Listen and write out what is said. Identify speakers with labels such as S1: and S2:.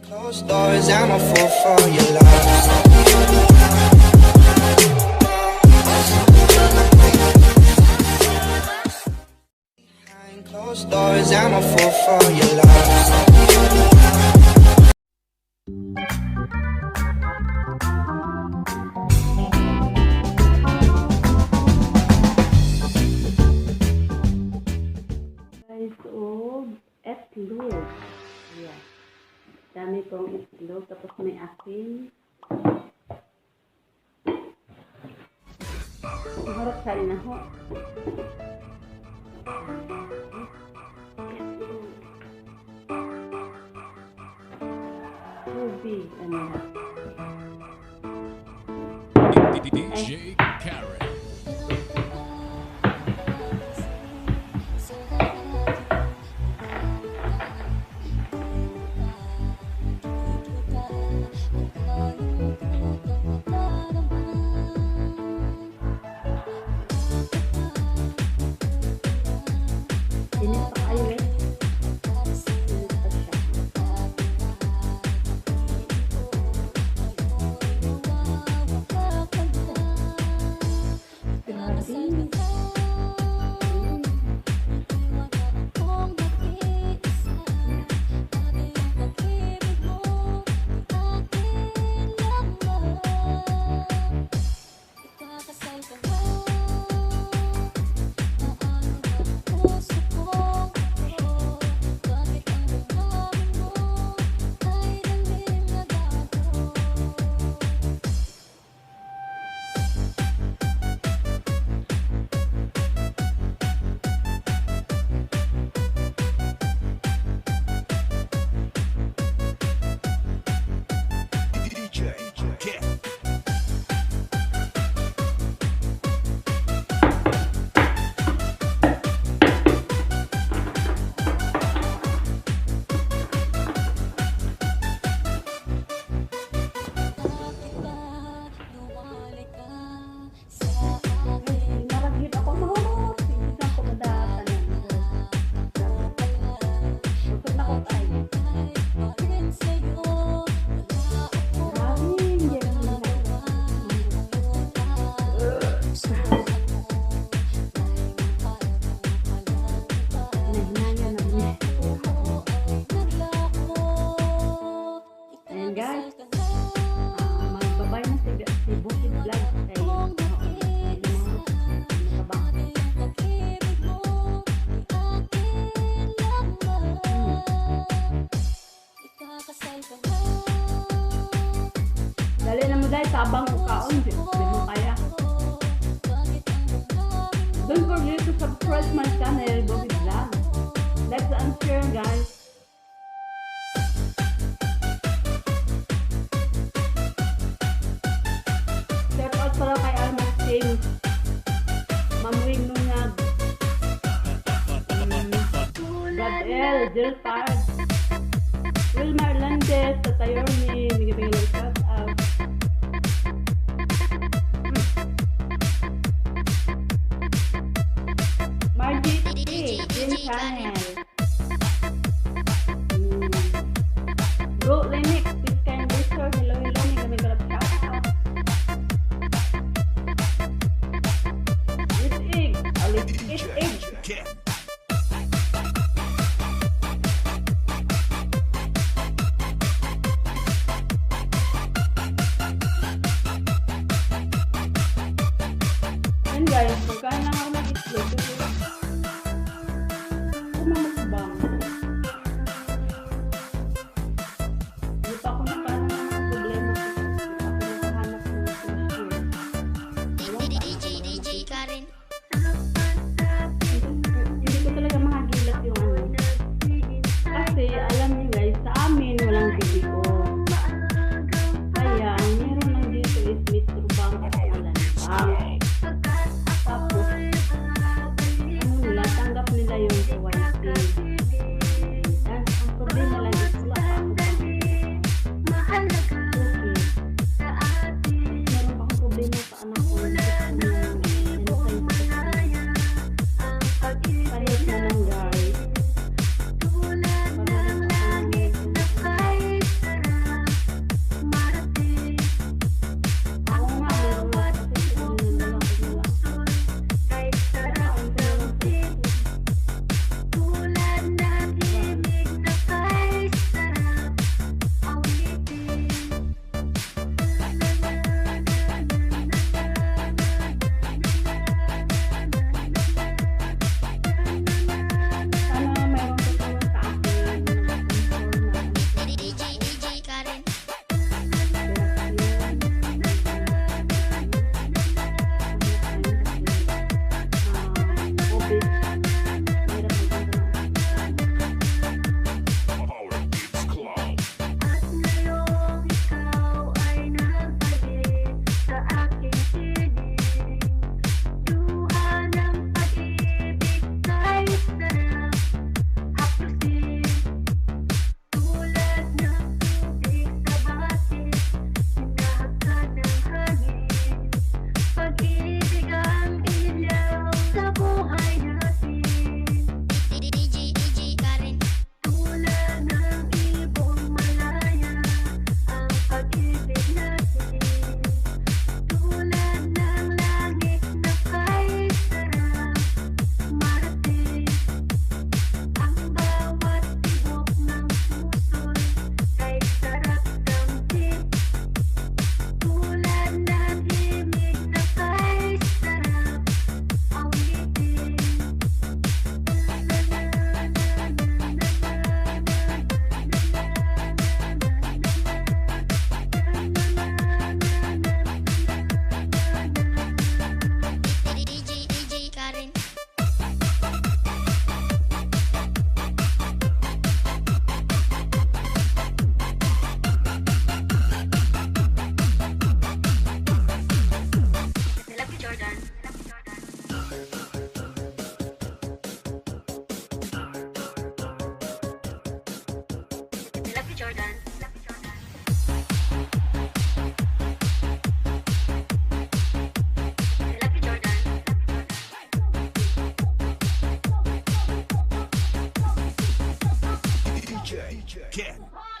S1: Closed doors, I'm a fool for your love. Behind closed doors, I'm a fool for your love.
S2: Guys, itlog. Ayan. Dami pong itlog. Tapos may asin. Harap sa rin ako. Tubig. Ano na?
S3: DJ Karen.
S2: Dinis pa kayo eh. Dinis pa siya. Grabe. Naragit ako mahulog. Isip lang ko madatan. Busog na ko tayo. Grabe, hindi naman Hinahinanya na niya. Ayan guys. Magbabay na si Bukid Vlog. Dali na mo dahil tabang ko kaon. Di mo kaya. Don't forget to subscribe my channel, Bukid Vlog. Like and share guys. Shout out pala kay Almas James. Ma'am Wing Nungag. Brad L. Jill Pard. Wilmar Landes. Sa tayo ni Migabilo. Shout out. Margie T. Jim Channel. Bro Lennox. Please kind gesture. Hello, hello. Migabilo. Shout out. It's egg. It's egg.
S4: Jordan. Lucky Jordan.
S3: DJ Ken.